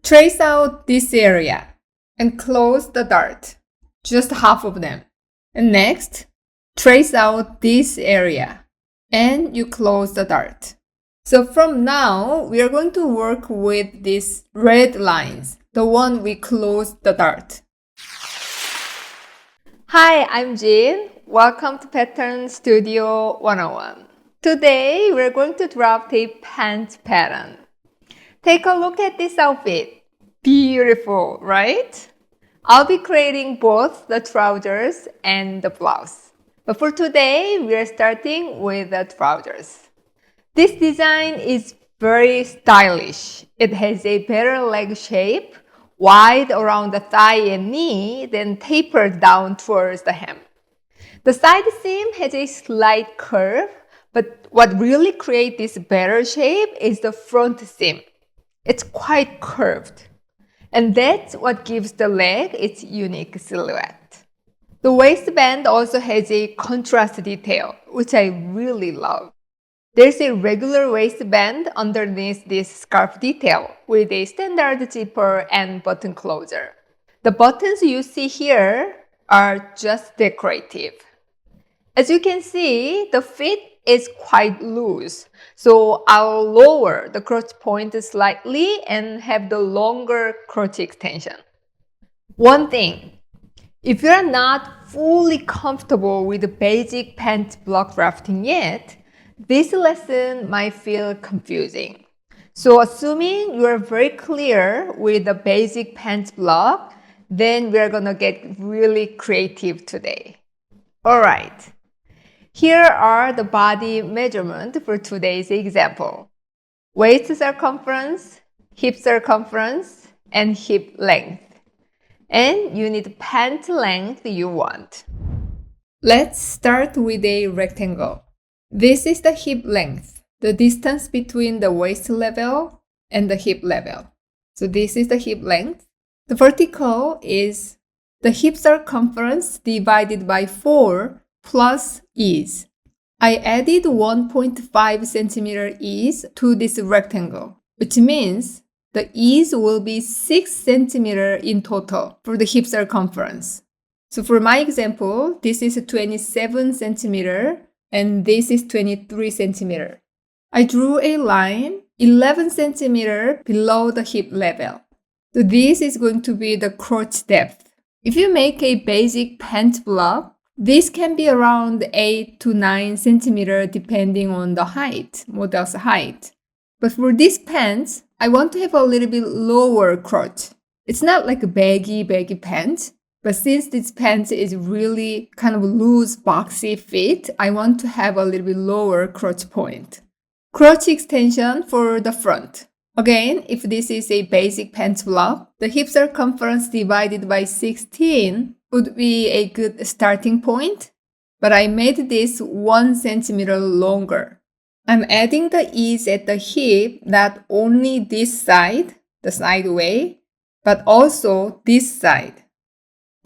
Trace out this area and close the dart, just half of them. And next, trace out this area and you close the dart. So from now, we are going to work with these red lines, the one we closed the dart. Hi, I'm Jin. Welcome to Pattern Studio 101. Today, we're going to draft a pant pattern. Take a look at this outfit. Beautiful, right? I'll be creating both the trousers and the blouse. But for today, we are starting with the trousers. This design is very stylish. It has a better leg shape, wide around the thigh and knee, then tapered down towards the hem. The side seam has a slight curve, but what really creates this better shape is the front seam. It's quite curved. And that's what gives the leg its unique silhouette. The waistband also has a contrast detail, which I really love. There's a regular waistband underneath this scarf detail with a standard zipper and button closer. The buttons you see here are just decorative. As you can see, the fit is quite loose, so I'll lower the crotch point slightly and have the longer crotch extension. One thing, if you're not fully comfortable with the basic pant block drafting yet, this lesson might feel confusing. So assuming you are very clear with the basic pant block, then we're gonna get really creative today. Alright, here are the body measurements for today's example. Waist circumference, hip circumference, and hip length. And you need pant length you want. Let's start with a rectangle. This is the hip length, the distance between the waist level and the hip level. So this is the hip length. The vertical is the hip circumference divided by 4 plus ease. I added 1.5 centimeter ease to this rectangle, which means the ease will be 6 centimeter in total for the hip circumference. So for my example, this is 27 centimeter and this is 23 centimeter. I drew a line 11 centimeter below the hip level. So this is going to be the crotch depth. If you make a basic pant block, this can be around 8 to 9 centimeter depending on the height, model's height. But for these pants, I want to have a little bit lower crotch. It's not like a baggy pant, but since this pants is really kind of loose, boxy fit, I want to have a little bit lower crotch point. Crotch extension for the front. Again, if this is a basic pants block, the hip circumference divided by 16 would be a good starting point, but I made this 1 centimeter longer. I'm adding the ease at the hip, not only this side, the side way, but also this side.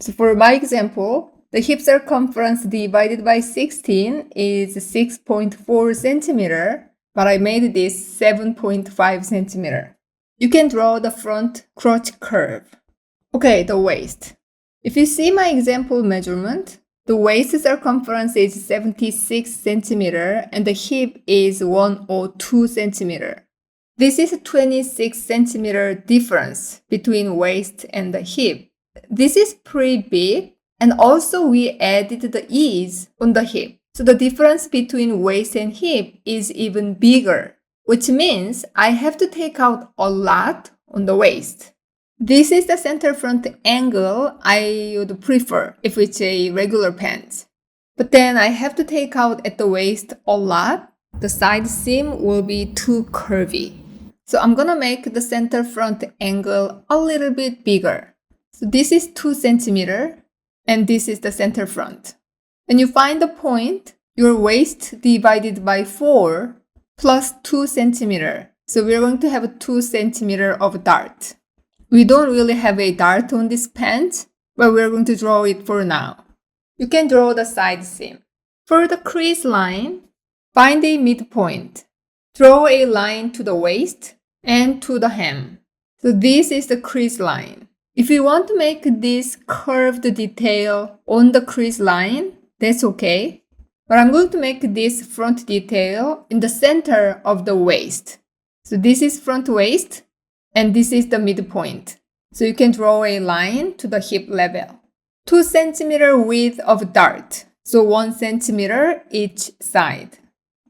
So for my example, the hip circumference divided by 16 is 6.4 centimeter, but I made this 7.5 centimeter. You can draw the front crotch curve. Okay, the waist. If you see my example measurement, the waist circumference is 76 centimeter and the hip is 102 centimeter. This is a 26 centimeter difference between waist and the hip. This is pretty big, and also we added the ease on the hip. So the difference between waist and hip is even bigger, which means I have to take out a lot on the waist. This is the center front angle I would prefer if it's a regular pants. But then I have to take out at the waist a lot. The side seam will be too curvy. So I'm gonna make the center front angle a little bit bigger. So this is 2 centimeter and this is the center front. When you find the point, your waist divided by 4 plus 2 centimeter. So we're going to have 2 centimeter of dart. We don't really have a dart on this pant, but we're going to draw it for now. You can draw the side seam. For the crease line, find a midpoint. Draw a line to the waist and to the hem. So this is the crease line. If you want to make this curved detail on the crease line, that's okay. But I'm going to make this front detail in the center of the waist. So this is front waist and this is the midpoint. So you can draw a line to the hip level. 2 centimeter width of dart. So 1 centimeter each side.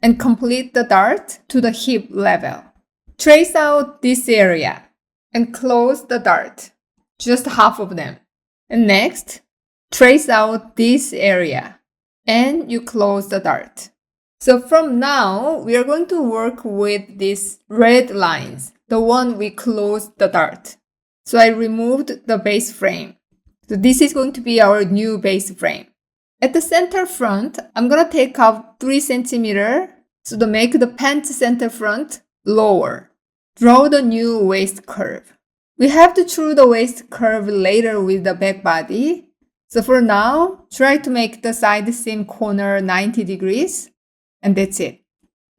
And complete the dart to the hip level. Trace out this area and close the dart. Just half of them. And next, trace out this area and you close the dart. So from now, we are going to work with these red lines, the one we closed the dart. So I removed the base frame. So this is going to be our new base frame. At the center front, I'm going to take out 3 centimeter so to make the pant center front lower. Draw the new waist curve. We have to draw the waist curve later with the back body. So for now, try to make the side seam corner 90 degrees. And that's it.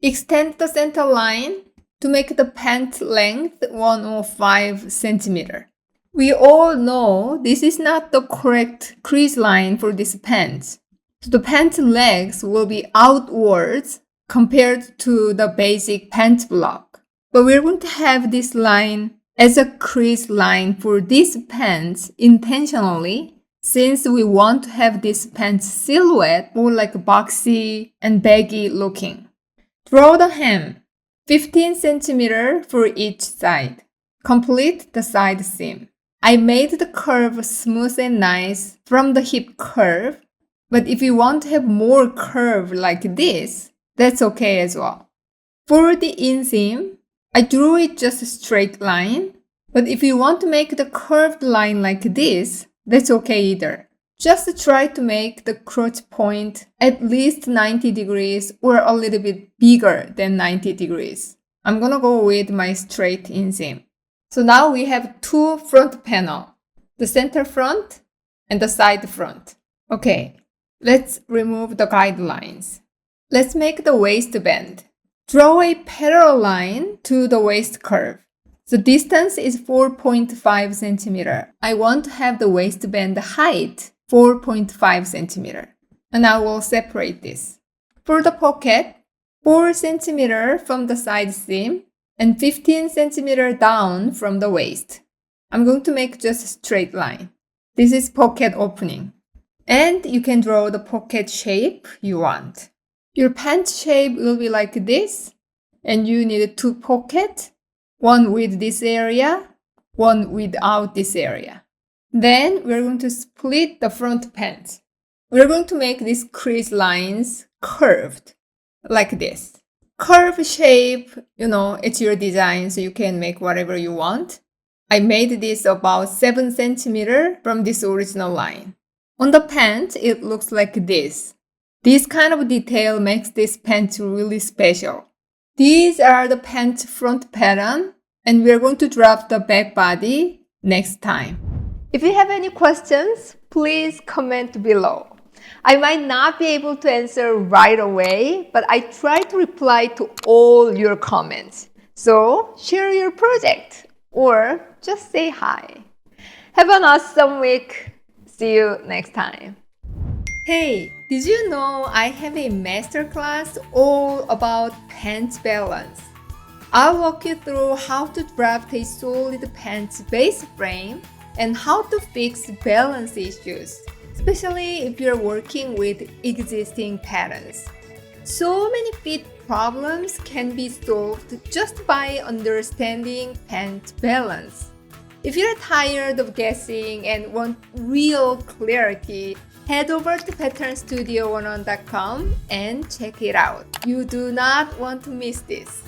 Extend the center line to make the pant length 105 centimeter. We all know this is not the correct crease line for this pants. So the pant legs will be outwards compared to the basic pant block. But we're going to have this line as a crease line for these pants intentionally, since we want to have this pants silhouette more like boxy and baggy looking. Draw the hem, 15 centimeter for each side. Complete the side seam. I made the curve smooth and nice from the hip curve, but if you want to have more curve like this, that's okay as well. For the inseam, I drew it just a straight line, but if you want to make the curved line like this, that's okay either. Just try to make the crotch point at least 90 degrees or a little bit bigger than 90 degrees. I'm gonna go with my straight inseam. So now we have 2 front panel, the center front and the side front. Okay, let's remove the guidelines. Let's make the waistband. Draw a parallel line to the waist curve. The distance is 4.5 centimeter. I want to have the waistband height 4.5 centimeter. And I will separate this. For the pocket, 4 centimeter from the side seam and 15 centimeter down from the waist. I'm going to make just a straight line. This is pocket opening. And you can draw the pocket shape you want. Your pant shape will be like this. And you need 2 pockets. One with this area, one without this area. Then we're going to split the front pants. We're going to make these crease lines curved, like this. Curve shape, it's your design, so you can make whatever you want. I made this about 7 centimeter from this original line. On the pant, it looks like this. This kind of detail makes this pant really special. These are the pant front pattern, and we're going to drop the back body next time. If you have any questions, please comment below. I might not be able to answer right away, but I try to reply to all your comments. So share your project or just say hi. Have an awesome week. See you next time. Hey, did you know I have a masterclass all about pants balance? I'll walk you through how to draft a solid pants base frame and how to fix balance issues, especially if you're working with existing patterns. So many fit problems can be solved just by understanding pant balance. If you're tired of guessing and want real clarity, head over to patternstudio101.com and check it out. You do not want to miss this.